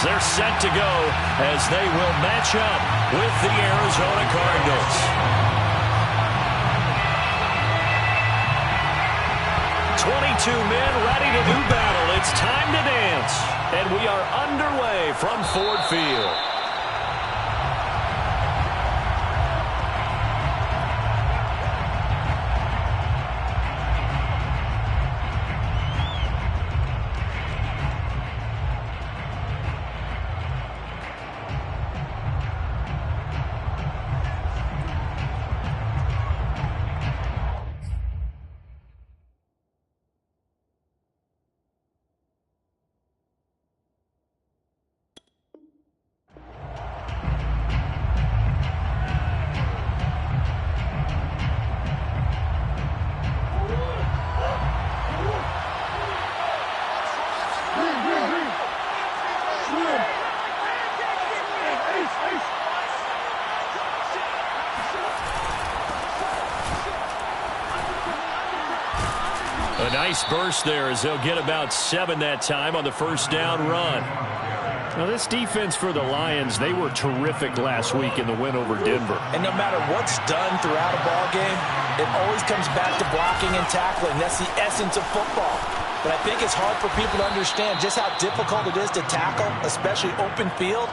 they're set to go as they will match up with the Arizona Cardinals. 22 men ready to do battle. It's time to dance. And we are underway from Ford Field. A nice burst there as they'll get about 7 that time on the first down run. Now this defense for the Lions, they were terrific last week in the win over Denver. And no matter what's done throughout a ball game, it always comes back to blocking and tackling. That's the essence of football. But I think it's hard for people to understand just how difficult it is to tackle, especially open field.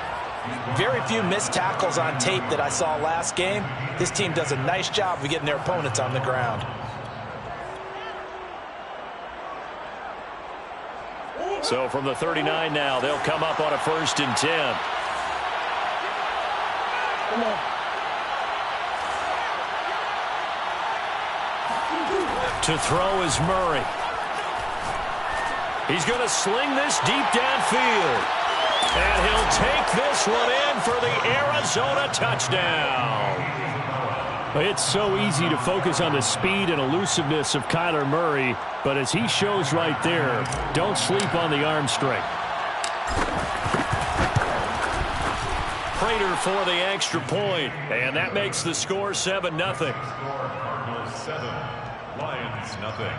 Very few missed tackles on tape that I saw last game. This team does a nice job of getting their opponents on the ground. So from the 39 now, they'll come up on a 1st and 10. To throw is Murray. He's going to sling this deep downfield. And he'll take this one in for the Arizona touchdown. It's so easy to focus on the speed and elusiveness of Kyler Murray, but as he shows right there, don't sleep on the arm strength. Prater for the extra point, and that makes the score 7-0. Score 7, Lions nothing.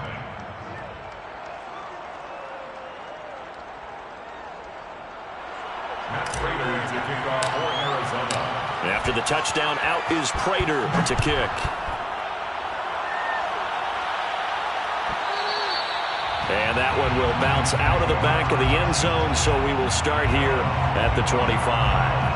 Matt Prater to kick off for Arizona. After the touchdown, out is Prater to kick. And that one will bounce out of the back of the end zone, so we will start here at the 25.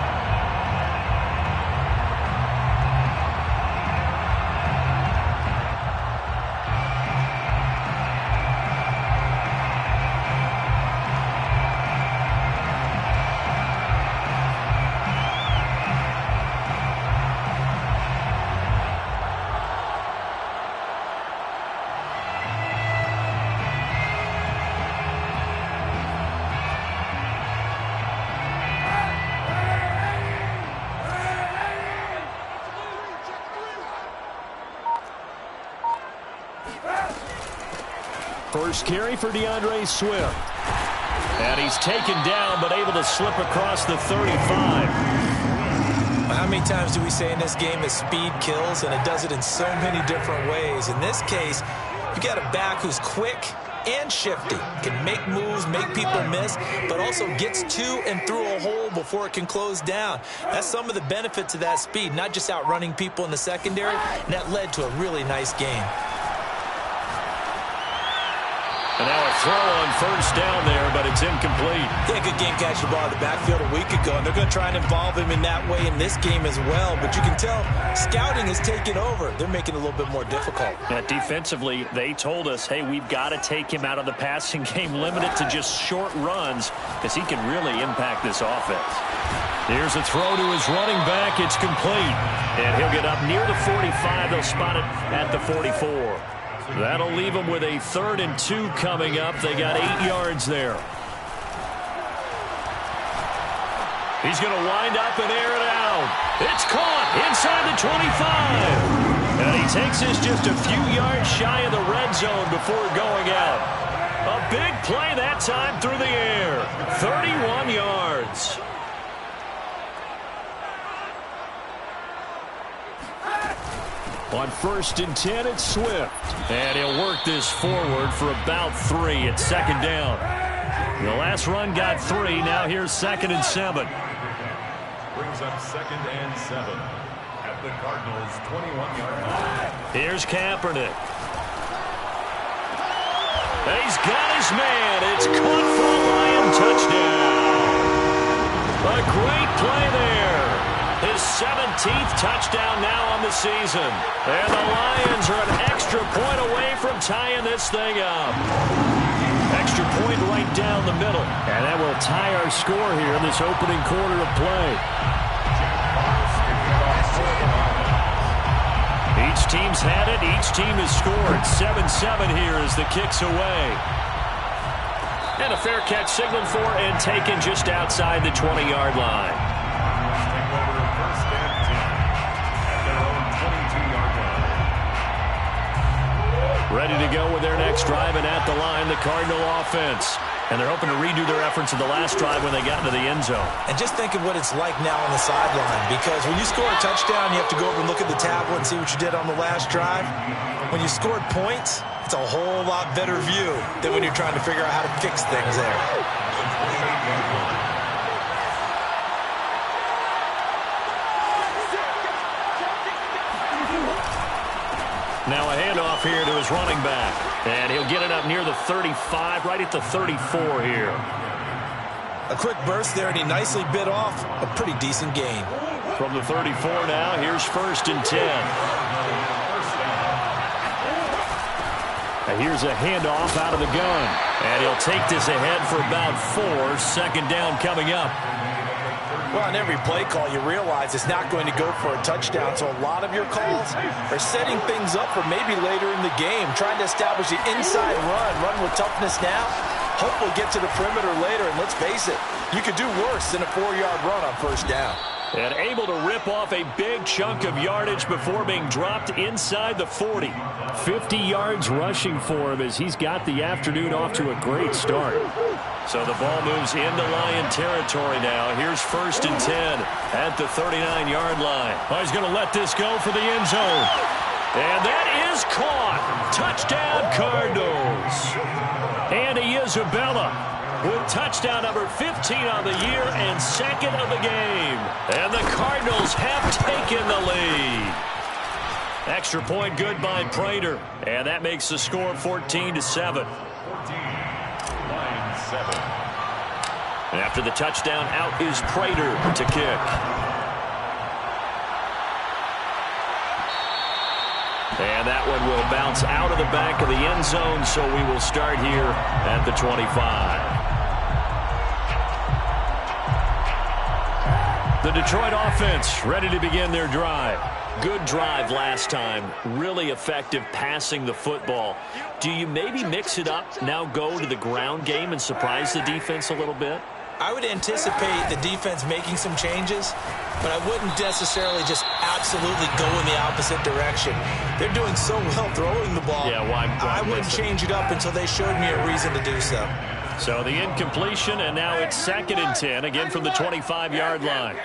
First carry for DeAndre Swift. And he's taken down, but able to slip across the 35. How many times do we say in this game that speed kills, and it does it in so many different ways? In this case, you got a back who's quick and shifty, can make moves, make people miss, but also gets to and through a hole before it can close down. That's some of the benefits of that speed, not just outrunning people in the secondary, and that led to a really nice game. And now a throw on first down there, but it's incomplete. Yeah, good game catching the ball in the backfield a week ago, and they're going to try and involve him in that way in this game as well. But you can tell scouting is taking over. They're making it a little bit more difficult. Yeah, defensively, they told us, hey, we've got to take him out of the passing game, limit it to just short runs, because he can really impact this offense. Here's a throw to his running back. It's complete. And he'll get up near the 45. They'll spot it at the 44. That'll leave them with a 3rd and 2 coming up. They got 8 yards there. He's going to wind up and air it out. It's caught inside the 25. And he takes us just a few yards shy of the red zone before going out. A big play that time through the air. 31 yards. On 1st and 10, it's Swift. And he'll work this forward for about 3 at 2nd down. The last run got 3. Now here's 2nd and 7. Brings up 2nd and 7 at the Cardinals' 21-yard line. Here's Kaepernick. He's got his man. It's caught for a Lion touchdown. A great play there. His 17th touchdown now on the season. And the Lions are an extra point away from tying this thing up. Extra point right down the middle. And that will tie our score here in this opening quarter of play. Each team's had it. Each team has scored. 7-7 here as the kick's away. And a fair catch signaled for and taken just outside the 20-yard line. Take over 1st and 10 at their own 22-yard line. Ready to go with their next drive, and at the line, the Cardinal offense. And they're hoping to redo their efforts in the last drive when they got into the end zone. And just think of what it's like now on the sideline, because when you score a touchdown, you have to go over and look at the tablet and see what you did on the last drive. When you scored points, it's a whole lot better view than when you're trying to figure out how to fix things there. Now a handoff here to his running back. And he'll get it up near the 35, right at the 34 here. A quick burst there, and he nicely bit off a pretty decent gain. From the 34 now, here's 1st and 10. And here's a handoff out of the gun. And he'll take this ahead for about 4. 2nd down coming up. Well, on every play call, you realize it's not going to go for a touchdown, so a lot of your calls are setting things up for maybe later in the game, trying to establish the inside run with toughness now. Hope we'll get to the perimeter later, and let's face it, you could do worse than a 4-yard run on 1st down. And able to rip off a big chunk of yardage before being dropped inside the 40. 50 yards rushing for him as he's got the afternoon off to a great start. So the ball moves into Lion territory now. Here's 1st and 10 at the 39-yard line. Oh, he's going to let this go for the end zone. And that is caught. Touchdown, Cardinals. Andy Isabella with touchdown number 15 on the year and 2nd of the game. And the Cardinals have taken the lead. Extra point good by Prater. And that makes the score 14-7. 7. And after the touchdown, out is Prater to kick. And that one will bounce out of the back of the end zone, so we will start here at the 25. The Detroit offense ready to begin their drive. Good drive last time. Really effective passing the football. Do you maybe mix it up, now go to the ground game and surprise the defense a little bit? I would anticipate the defense making some changes, but I wouldn't necessarily just absolutely go in the opposite direction. They're doing so well throwing the ball. Yeah, why I wouldn't change it up until they showed me a reason to do so. So the incompletion, and now it's 2nd and 10, again from the 25-yard line.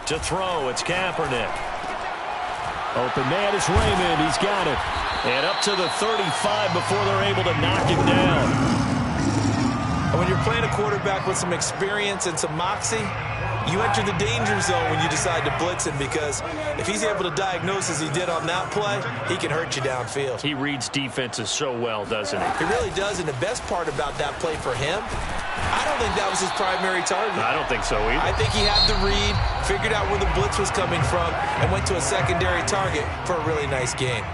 To throw, it's Kaepernick. Open man is Raymond. He's got it. And up to the 35 before they're able to knock him down. And when you're playing a quarterback with some experience and some moxie, you enter the danger zone when you decide to blitz him, because if he's able to diagnose as he did on that play, he can hurt you downfield. He reads defenses so well, doesn't he? He really does, and the best part about that play for him, I don't think that was his primary target. I don't think so either. I think he had the read, figured out where the blitz was coming from, and went to a secondary target for a really nice gain.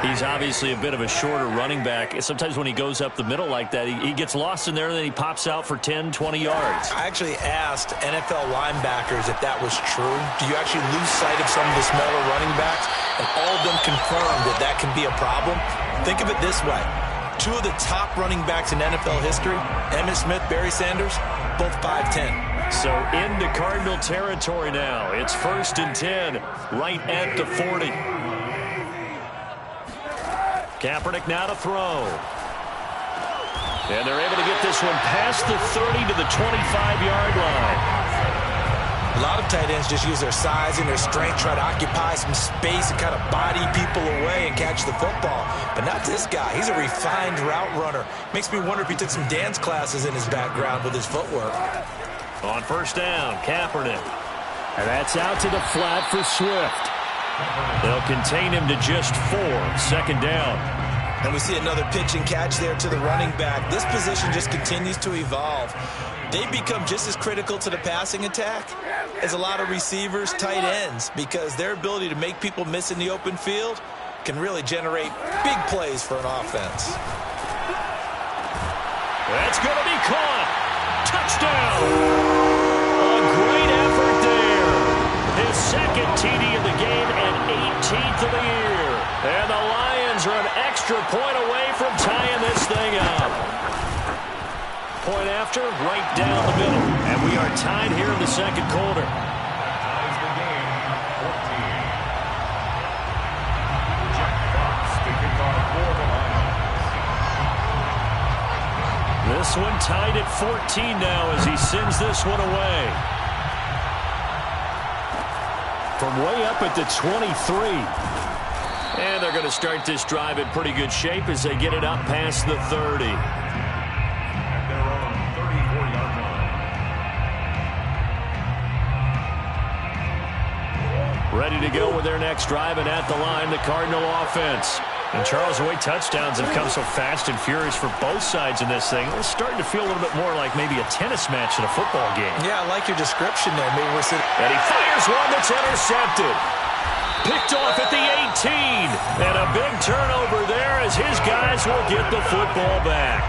He's obviously a bit of a shorter running back. Sometimes when he goes up the middle like that, he gets lost in there, and then he pops out for 10, 20 yards. I actually asked NFL linebackers if that was true. Do you actually lose sight of some of the smaller running backs? And all of them confirmed that that can be a problem. Think of it this way. 2 of the top running backs in NFL history, Emmitt Smith, Barry Sanders, both 5'10". So into Cardinal territory now. It's 1st and 10, right at the 40. Kaepernick now to throw. And they're able to get this one past the 30 to the 25-yard line. A lot of tight ends just use their size and their strength, try to occupy some space and kind of body people away and catch the football. But not this guy. He's a refined route runner. Makes me wonder if he took some dance classes in his background with his footwork. On first down, Kaepernick. And that's out to the flat for Swift. They'll contain him to just 4. Second down. And we see another pitch and catch there to the running back. This position just continues to evolve. They become just as critical to the passing attack as a lot of receivers, tight ends, because their ability to make people miss in the open field can really generate big plays for an offense. That's going to be caught. Touchdown. A great effort there. His second TD of the game and 18th of the year. And the Lions are an extra point away from tying this thing up. Point after, right down the middle. And we are tied here in the second quarter. Ties the game, 14. Jack Fox to kick off for the Lions. This one tied at 14 now as he sends this one away. From way up at the 23. And they're going to start this drive in pretty good shape as they get it up past the 30. Ready to go with their next drive, and at the line, the Cardinal offense. And Charles, the way touchdowns have come so fast and furious for both sides in this thing, it's starting to feel a little bit more like maybe a tennis match in a football game. Yeah, I like your description there. Maybe we're sitting. And he fires one that's intercepted. Picked off at the 18. And a big turnover there as his guys will get the football back.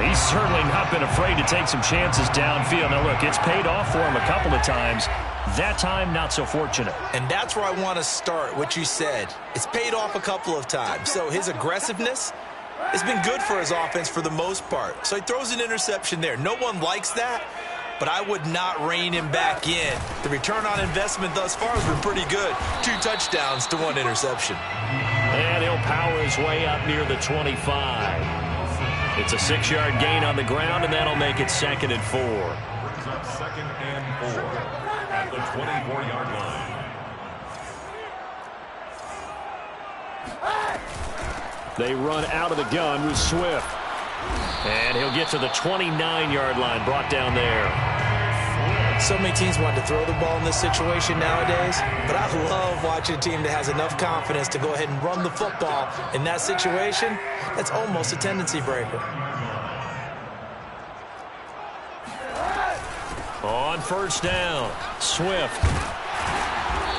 He's certainly not been afraid to take some chances downfield. Now, look, it's paid off for him a couple of times. That time, not so fortunate. And that's where I want to start, what you said. It's paid off a couple of times. So his aggressiveness has been good for his offense for the most part. So he throws an interception there. No one likes that, but I would not rein him back in. The return on investment thus far has been pretty good. 2 touchdowns to 1 interception. And he'll power his way up near the 25. It's a 6-yard gain on the ground, and that'll make it 2nd and 4. Brings up 2nd and 4 at the 24-yard line. They run out of the gun with Swift. And he'll get to the 29-yard line, brought down there. So many teams want to throw the ball in this situation nowadays, but I love watching a team that has enough confidence to go ahead and run the football in that situation. That's almost a tendency breaker. On first down, Swift.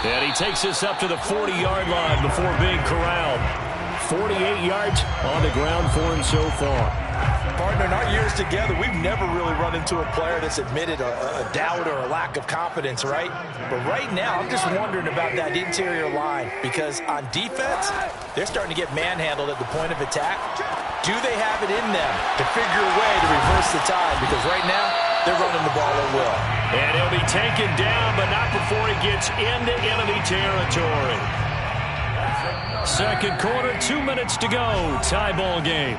And he takes this up to the 40-yard line before being corralled. 48 yards on the ground for him so far. Partner, in our years together, we've never really run into a player that's admitted a doubt or a lack of confidence, right? But right now, I'm just wondering about that interior line because on defense, they're starting to get manhandled at the point of attack. Do they have it in them to figure a way to reverse the tide? Because right now, they're running the ball at will. And he'll be taken down, but not before he gets into enemy territory. Second quarter, 2 minutes to go. Tie ball game.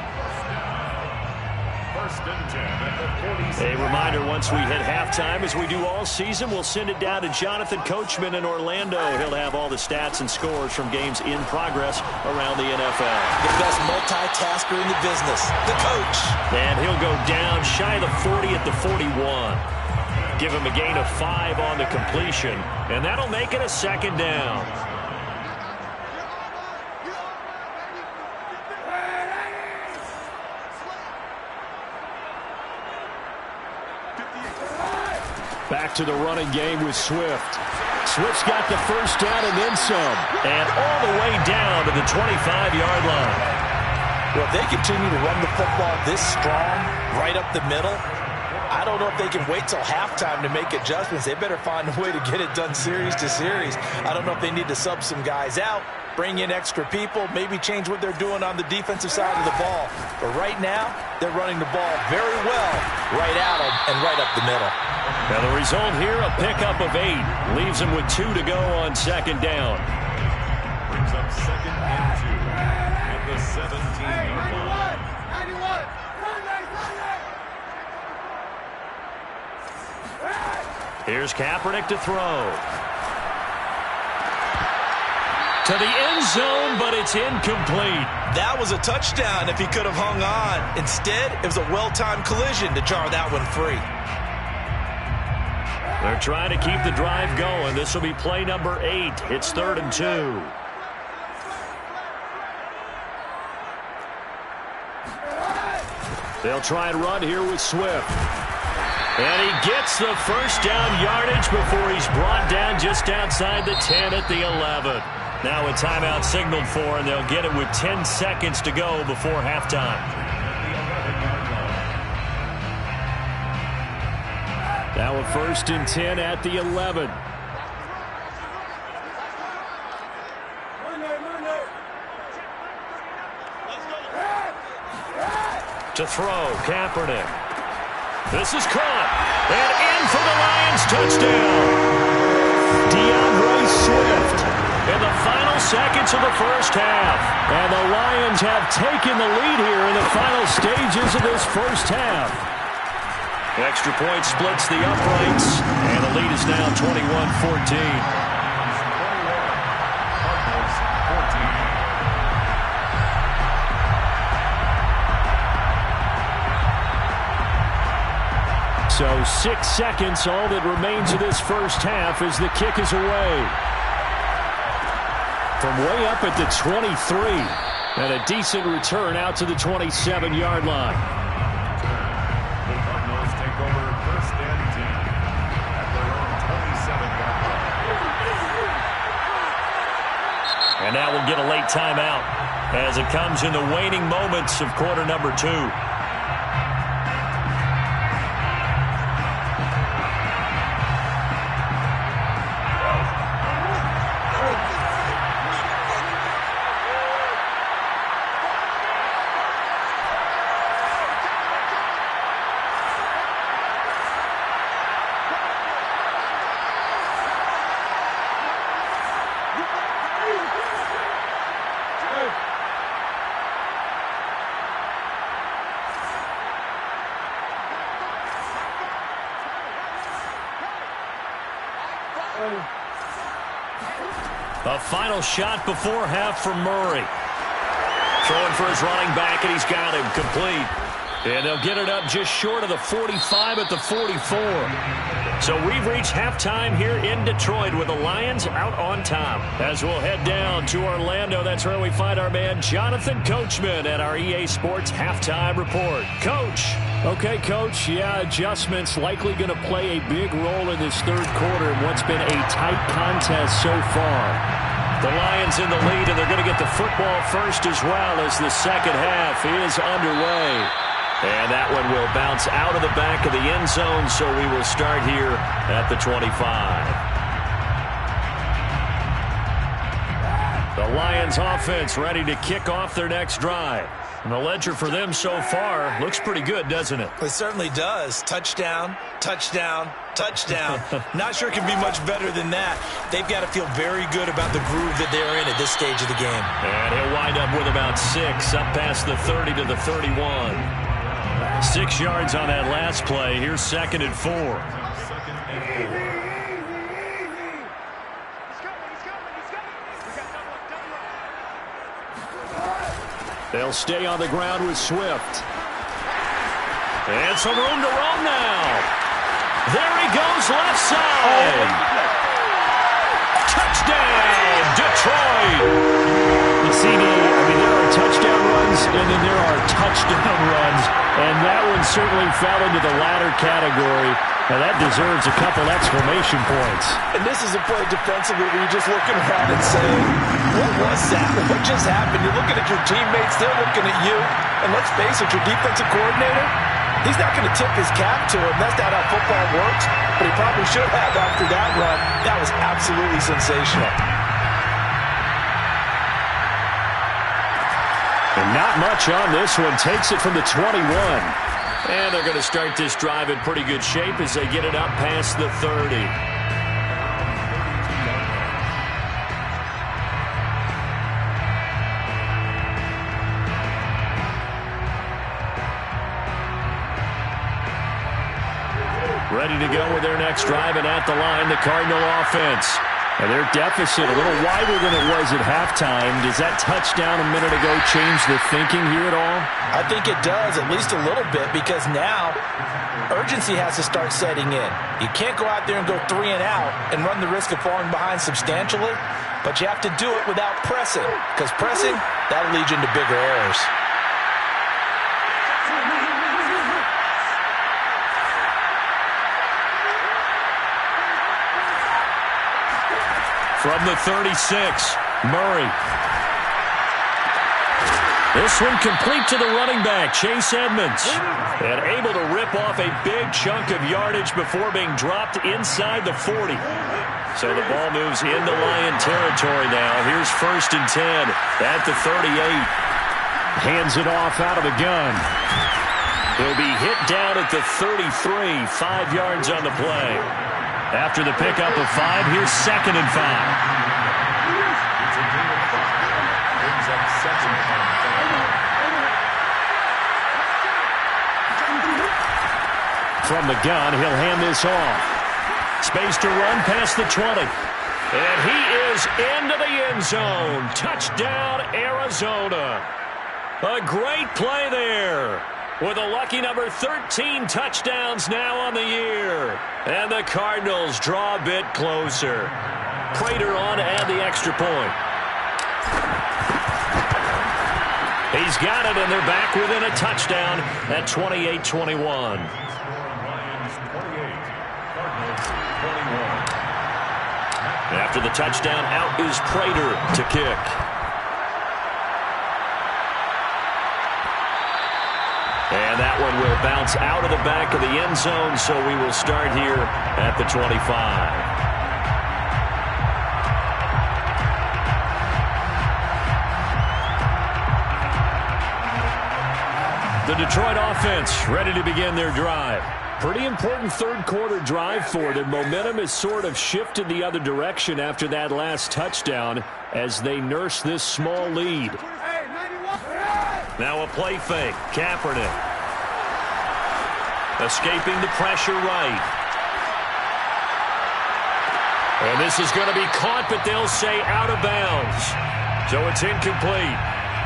First and 10 at the 46. A reminder, once we hit halftime, as we do all season, we'll send it down to Jonathan Coachman in Orlando. He'll have all the stats and scores from games in progress around the NFL. The best multitasker in the business, the coach. And he'll go down shy of the 40 at the 41. Give him a gain of 5 on the completion, and that'll make it a 2nd down. Back to the running game with Swift. Swift's got the first down and then some. And all the way down to the 25-yard line. Well, if they continue to run the football this strong, right up the middle, I don't know if they can wait till halftime to make adjustments. They better find a way to get it done series to series. I don't know if they need to sub some guys out, bring in extra people, maybe change what they're doing on the defensive side of the ball. But right now, they're running the ball very well right at them and right up the middle. Now the result here, a pickup of 8. Leaves them with 2 to go on 2nd down. Brings up 2nd and 2 at the 17-yard line. Here's Kaepernick to throw. To the end zone, but it's incomplete. That was a touchdown if he could have hung on. Instead, it was a well-timed collision to jar that one free. They're trying to keep the drive going. This will be play number 8. It's 3rd and 2. They'll try and run here with Swift. And he gets the first down yardage before he's brought down just outside the 10 at the 11. Now a timeout signaled for, and they'll get it with 10 seconds to go before halftime. Now a 1st and 10 at the 11. To throw, Kaepernick. This is caught. And in for the Lions touchdown. DeAndre Swift in the final seconds of the first half. And the Lions have taken the lead here in the final stages of this first half. Extra point splits the uprights, and the lead is now 21-14. So 6 seconds, all that remains of this first half as the kick is away. From way up at the 23, and a decent return out to the 27-yard line. The Cardinals take over 1st and 10 at their own 27-yard line. And now we'll get a late timeout as it comes in the waning moments of quarter number 2. A final shot before half from Murray. Throwing for his running back, and he's got him complete. And they'll get it up just short of the 45 at the 44. So we've reached halftime here in Detroit with the Lions out on top. As we'll head down to Orlando, that's where we find our man Jonathan Coachman at our EA Sports Halftime Report. Coach. Okay, Coach, yeah, adjustments likely going to play a big role in this third quarter in what's been a tight contest so far. The Lions in the lead, and they're going to get the football first as well as the second half is underway. And that one will bounce out of the back of the end zone, so we will start here at the 25. The Lions offense ready to kick off their next drive. And the ledger for them so far looks pretty good, doesn't it? It certainly does. Touchdown, touchdown, touchdown. Not sure it can be much better than that. They've got to feel very good about the groove that they're in at this stage of the game. And he'll wind up with about 6, up past the 30 to the 31. 6 yards on that last play. Here's 2nd and 4. They'll stay on the ground with Swift. And some room to roam now. There he goes, left side. Touchdown, Detroit. You see, there are touchdown runs, and then there are touchdown runs. And that one certainly fell into the latter category. And that deserves a couple exclamation points. And this is a play defensively where you're just looking around and saying, what was that? What just happened? You're looking at your teammates, they're looking at you. And let's face it, your defensive coordinator, he's not going to tip his cap to him. That's not how football works. But he probably should have after that run. That was absolutely sensational. And not much on this one. Takes it from the 21. And they're going to start this drive in pretty good shape as they get it up past the 30. ready to go with their next drive, and at the line, the Cardinal offense. And their deficit a little wider than it was at halftime. Does that touchdown a minute ago change the thinking here at all? I think it does, at least a little bit, because now urgency has to start setting in. You can't go out there and go 3 and out and run the risk of falling behind substantially, but you have to do it without pressing, because pressing, that'll lead you into bigger errors. From the 36, Murray. This one complete to the running back, Chase Edmonds. And able to rip off a big chunk of yardage before being dropped inside the 40. So the ball moves into Lion territory now. Here's 1st and 10 at the 38. Hands it off out of the gun. He'll be hit down at the 33, 5 yards on the play. After the pickup of 5, here's 2nd and 5. From the gun, he'll hand this off. Space to run past the 20. And he is into the end zone. Touchdown, Arizona. A great play there. With a lucky number 13 touchdowns now on the year. And the Cardinals draw a bit closer. Prater on to add the extra point. He's got it, and they're back within a touchdown at 28-21. After the touchdown, out is Prater to kick. And that one will bounce out of the back of the end zone, so we will start here at the 25. The Detroit offense ready to begin their drive. Pretty important third-quarter drive for them. Momentum has sort of shifted the other direction after that last touchdown as they nurse this small lead. Now a play fake. Kaepernick. Escaping the pressure right. And this is going to be caught, but they'll say out of bounds. So it's incomplete.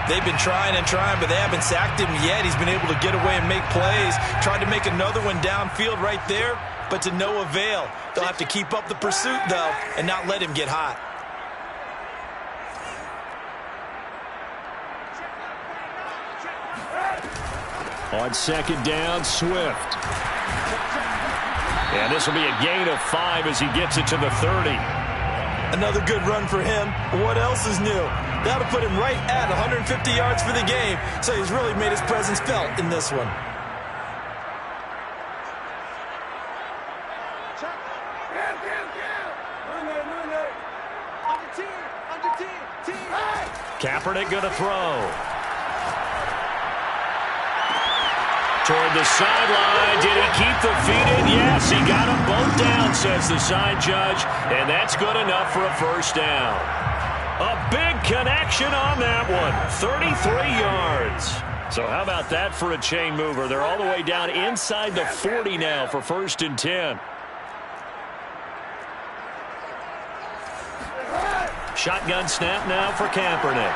They've been trying and trying, but they haven't sacked him yet. He's been able to get away and make plays. Tried to make another one downfield right there, but to no avail. They'll have to keep up the pursuit, though, and not let him get hot. On 2nd down, Swift. And this will be a gain of 5 as he gets it to the 30. Another good run for him. What else is new? That'll put him right at 150 yards for the game, so he's really made his presence felt in this one. Kaepernick going to throw. Toward the sideline. Did he keep the feet in? Yes, he got them both down, says the side judge. And that's good enough for a first down. A big connection on that one. 33 yards. So how about that for a chain mover? They're all the way down inside the 40 now for 1st and 10. Shotgun snap now for Kaepernick.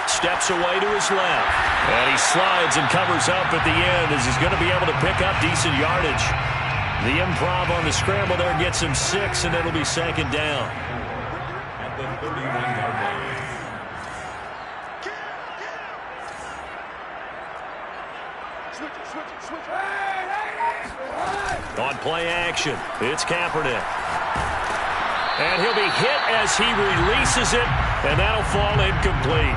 Steps away to his left. And he slides and covers up at the end as he's going to be able to pick up decent yardage. The improv on the scramble there gets him 6, and it'll be 2nd down. At the 31-yard line. On play action, it's Kaepernick. And he'll be hit as he releases it, and that'll fall incomplete.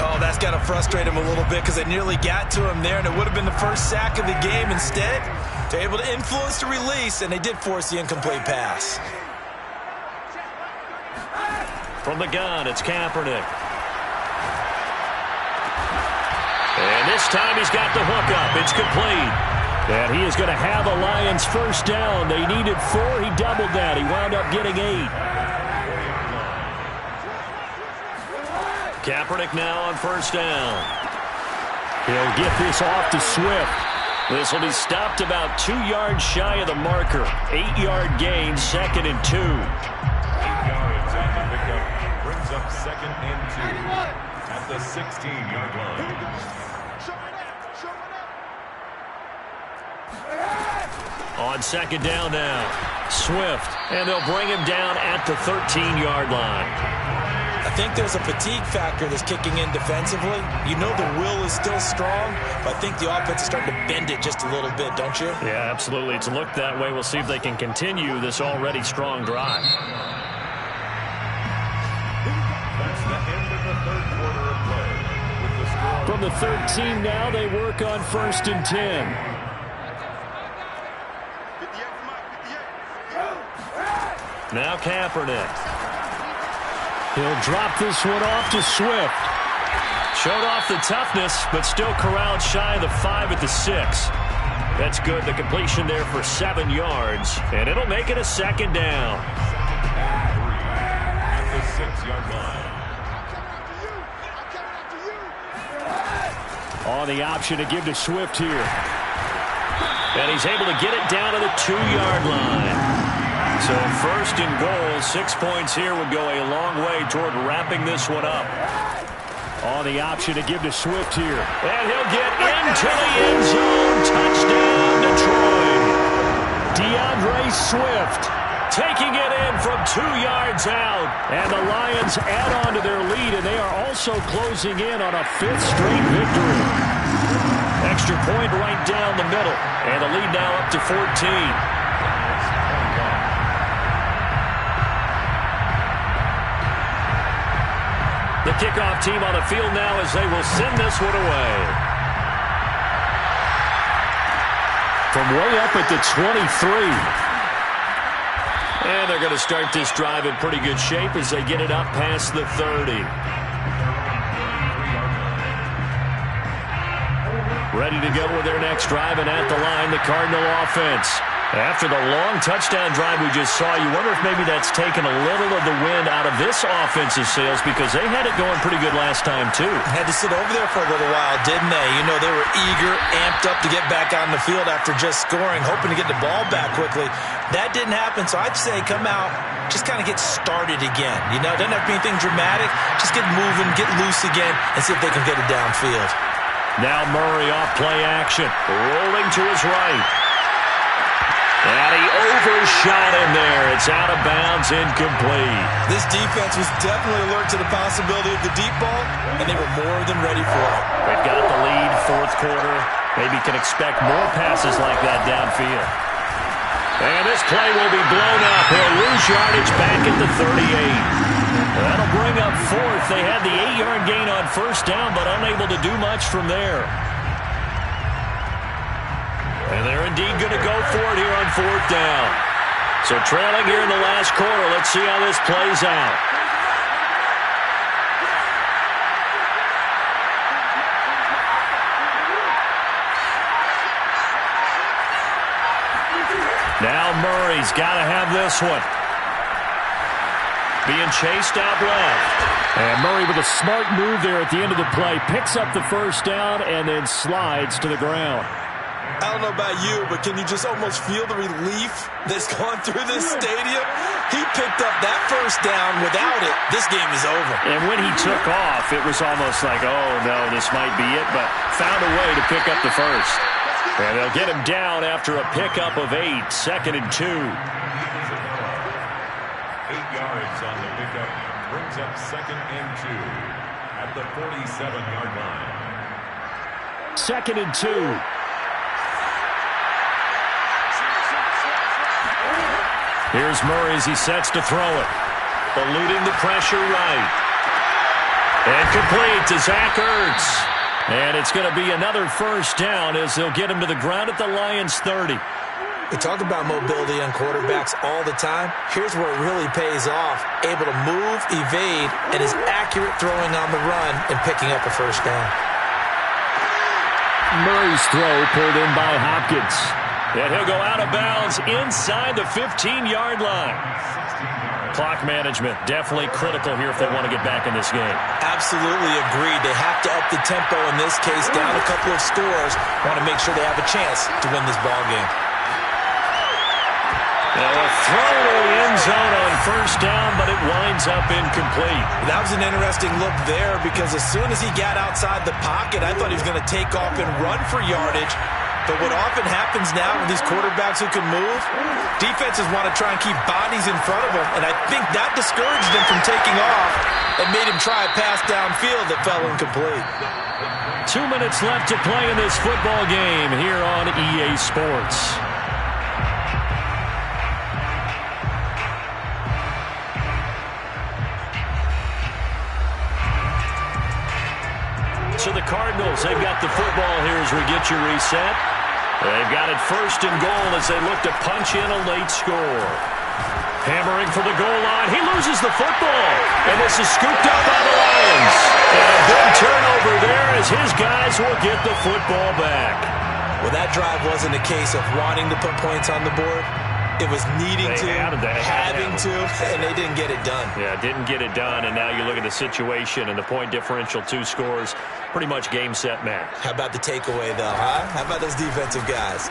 Oh, that's got to frustrate him a little bit because they nearly got to him there, and it would have been the first sack of the game. Instead, they're able to influence the release, and they did force the incomplete pass. From the gun, it's Kaepernick. And this time he's got the hook up. It's complete. And he is going to have a Lions first down. They needed 4. He doubled that. He wound up getting 8. Kaepernick now on first down. He'll get this off to Swift. This will be stopped about 2 yards shy of the marker. 8-yard gain, 2nd and 2. 8 yards on the pickup. Brings up 2nd and 2 at the 16-yard line. On 2nd down now, Swift, and they'll bring him down at the 13-yard line. I think there's a fatigue factor that's kicking in defensively. You know the will is still strong, but I think the offense is starting to bend it just a little bit, don't you? Yeah, absolutely. It's looked that way. We'll see if they can continue this already strong drive. That's the end of the third quarter of play. With the score From the 13 now, they work on 1st and 10. Now Kaepernick. He'll drop this one off to Swift. Showed off the toughness, but still corralled shy of the 5 at the 6. That's good. The completion there for 7 yards, and it'll make it a 2nd down. at the 6-yard line. On the option to give to Swift here. And he's able to get it down to the 2-yard line. So 1st and goal, 6 points here would go a long way toward wrapping this one up. On the option to give to Swift here. And he'll get into the end zone. Touchdown, Detroit. DeAndre Swift taking it in from 2 yards out. And the Lions add on to their lead, and they are also closing in on a 5th straight victory. Extra point right down the middle. And the lead now up to 14. The kickoff team on the field now as they will send this one away. From way up at the 23. And they're going to start this drive in pretty good shape as they get it up past the 30. Ready to go with their next drive, and at the line, the Cardinal offense. After the long touchdown drive we just saw, you wonder if maybe that's taken a little of the wind out of this offensive sails, because they had it going pretty good last time, too. Had to sit over there for a little while, didn't they? You know, they were eager, amped up to get back on the field after just scoring, hoping to get the ball back quickly. That didn't happen, so I'd say come out, just kind of get started again. You know, it doesn't have to be anything dramatic. Just get moving, get loose again, and see if they can get it downfield. Now Murray off play action, rolling to his right. And he overshot him there. It's out of bounds, incomplete. This defense was definitely alert to the possibility of the deep ball, and they were more than ready for it. They've got the lead, 4th quarter. Maybe can expect more passes like that downfield. And this play will be blown up. He'll lose yardage back at the 38. That'll bring up 4th. They had the 8-yard gain on 1st down, but unable to do much from there. And they're indeed going to go for it here on 4th down. So trailing here in the last quarter. Let's see how this plays out. Now Murray's got to have this one. Being chased out left. And Murray with a smart move there at the end of the play. Picks up the 1st down and then slides to the ground. I don't know about you, but can you just almost feel the relief that's gone through this stadium? He picked up that 1st down. Without it, this game is over. And when he took off, it was almost like, oh, no, this might be it, but found a way to pick up the 1st. And they'll get him down after a pickup of 8, 2nd and 2. 8 yards on the pickup. Brings up 2nd and 2 at the 47-yard line. 2nd and 2. Here's Murray as he sets to throw it. Eluding the pressure right. And complete to Zach Ertz. And it's going to be another 1st down as they'll get him to the ground at the Lions' 30. We talk about mobility on quarterbacks all the time. Here's where it really pays off. Able to move, evade, and is accurate throwing on the run and picking up a 1st down. Murray's throw pulled in by Hopkins. And he'll go out of bounds inside the 15-yard line. clock management, definitely critical here if they want to get back in this game. Absolutely agreed. They have to up the tempo in this case, down a couple of scores. Want to make sure they have a chance to win this ball game. Now a throw to the end zone on first down, but it winds up incomplete. That was an interesting look there because as soon as he got outside the pocket, I thought he was going to take off and run for yardage. But what often happens now with these quarterbacks who can move, defenses want to try and keep bodies in front of them, and I think that discouraged him from taking off and made him try a pass downfield that fell incomplete. 2 minutes left to play in this football game here on EA Sports. So the Cardinals, they've got the football here as we get you reset. They've got it first and goal as they look to punch in a late score. Hammering for the goal line. He loses the football. And this is scooped up by the Lions. And a big turnover there as his guys will get the football back. Well, that drive wasn't a case of wanting to put points on the board. It was needing to, having to, and they didn't get it done. Yeah, didn't get it done, and now you look at the situation and the point differential, 2 scores, pretty much game, set, match. How about the takeaway, though, huh? How about those defensive guys?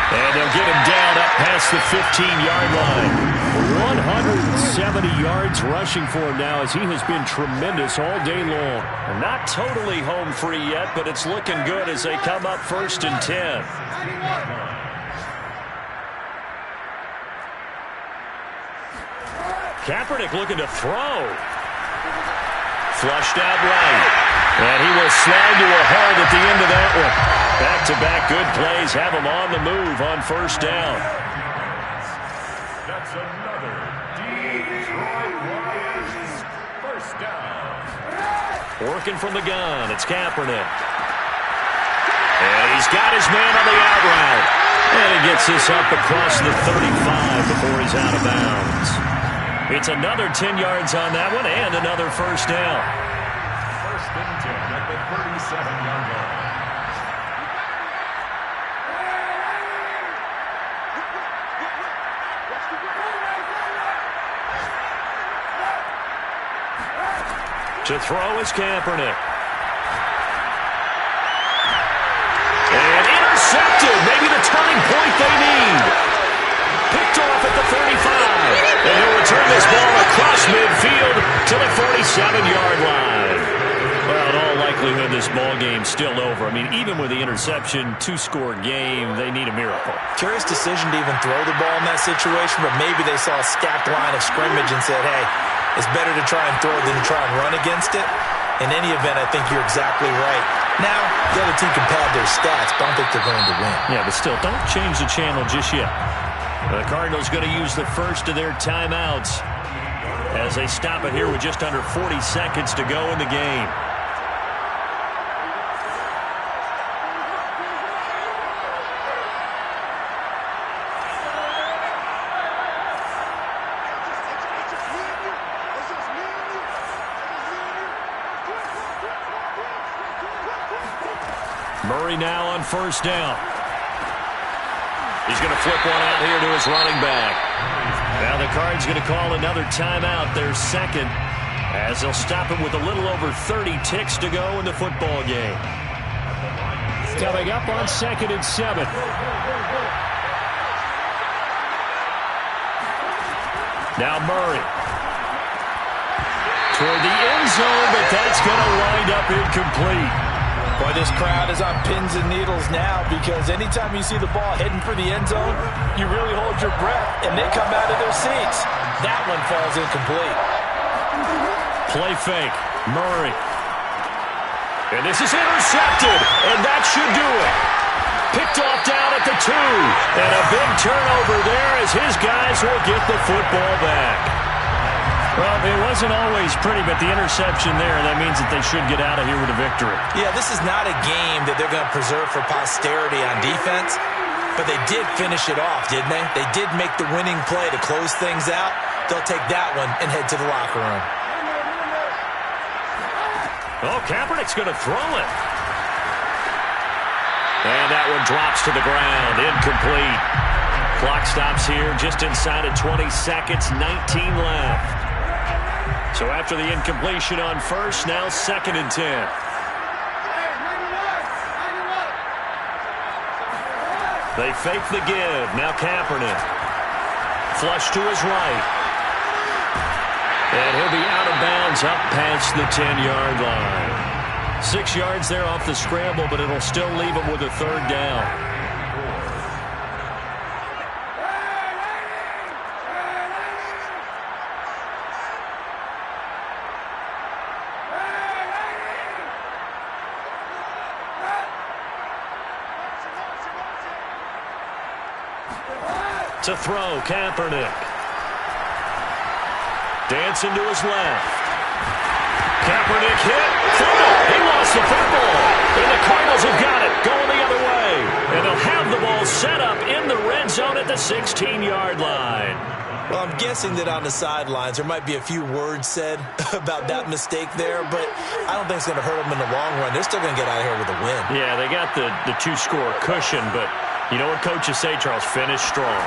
And they'll get him down up past the 15-yard line. 170 yards rushing for him now as he has been tremendous all day long. And not totally home free yet, but it's looking good as they come up first and 10. Kaepernick looking to throw. Flushed out right. And he will slide to a hold at the end of that one. Back-to-back good plays have him on the move on first down. That's another Detroit Lions first down. Working from the gun, it's Kaepernick. And he's got his man on the out route. And he gets this up across the 35 before he's out of bounds. It's another 10 yards on that one and another first down. First and 10 at the 37-yard line. To throw is Kaepernick. And intercepted. Maybe the turning point they need. Picked off at the 35. And he'll return this ball across midfield to the 47-yard line. Well, in all likelihood, this ball game's still over. I mean, even with the interception, 2-score game, they need a miracle. Curious decision to even throw the ball in that situation, but maybe they saw a stacked line of scrimmage and said, hey, it's better to try and throw than to try and run against it. In any event, I think you're exactly right. Now, the other team can pad their stats, but I don't think they're going to win. Yeah, but still, don't change the channel just yet. The Cardinals going to use the first of their timeouts as they stop it here with just under 40 seconds to go in the game. Murray now on first down. He's going to flip one out here to his running back. Now the Cards going to call another timeout, their second, as they'll stop it with a little over 30 ticks to go in the football game. Coming up on 2nd and 7. Now Murray. Toward the end zone, but that's going to wind up incomplete. Boy, this crowd is on pins and needles now because anytime you see the ball heading for the end zone, you really hold your breath, and they come out of their seats. That one falls incomplete. Play fake. Murray. And this is intercepted, and that should do it. Picked off down at the 2. And a big turnover there as his guys will get the football back. Well, it wasn't always pretty, but the interception there, that means that they should get out of here with a victory. Yeah, this is not a game that they're going to preserve for posterity on defense, but they did finish it off, didn't they? They did make the winning play to close things out. They'll take that one and head to the locker room. Oh, Kaepernick's going to throw it. And that one drops to the ground, incomplete. Clock stops here just inside of 20 seconds, 19 left. So after the incompletion on first, now 2nd and 10. They fake the give. Now Kaepernick. Flush to his right. And he'll be out of bounds up past the 10-yard line. 6 yards there off the scramble, but it'll still leave him with a 3rd down. To throw, Kaepernick. Dancing to his left. Kaepernick hit. Fumble. He lost the football. And the Cardinals have got it. Going the other way. And they'll have the ball set up in the red zone at the 16-yard line. Well, I'm guessing that on the sidelines there might be a few words said about that mistake there, but I don't think it's going to hurt them in the long run. They're still going to get out of here with a win. Yeah, they got the 2-score cushion, but you know what coaches say, Charles? Finish strong.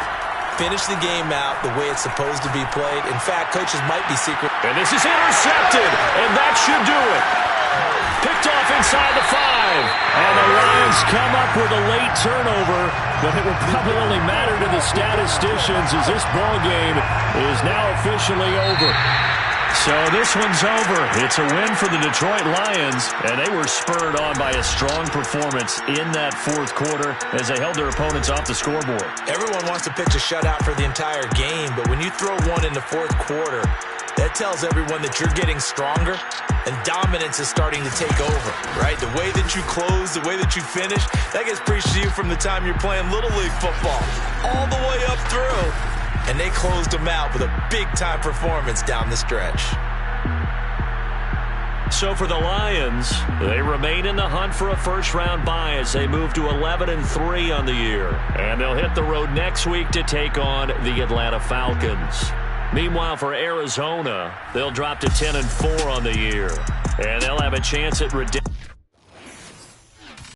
Finish the game out the way it's supposed to be played. In fact, coaches might be secret. And this is intercepted, and that should do it. Picked off inside the 5. And the Lions come up with a late turnover, but it will probably only matter to the statisticians as this ball game is now officially over. So this one's over. It's a win for the Detroit Lions, and they were spurred on by a strong performance in that 4th quarter as they held their opponents off the scoreboard. Everyone wants to pitch a shutout for the entire game, but when you throw one in the 4th quarter, that tells everyone that you're getting stronger and dominance is starting to take over, right? The way that you close, the way that you finish, that gets preached to you from the time you're playing Little League football all the way up through. And they closed them out with a big-time performance down the stretch. So for the Lions, they remain in the hunt for a first-round bye as they move to 11-3 on the year. And they'll hit the road next week to take on the Atlanta Falcons. Meanwhile, for Arizona, they'll drop to 10-4 on the year. And they'll have a chance at redemption.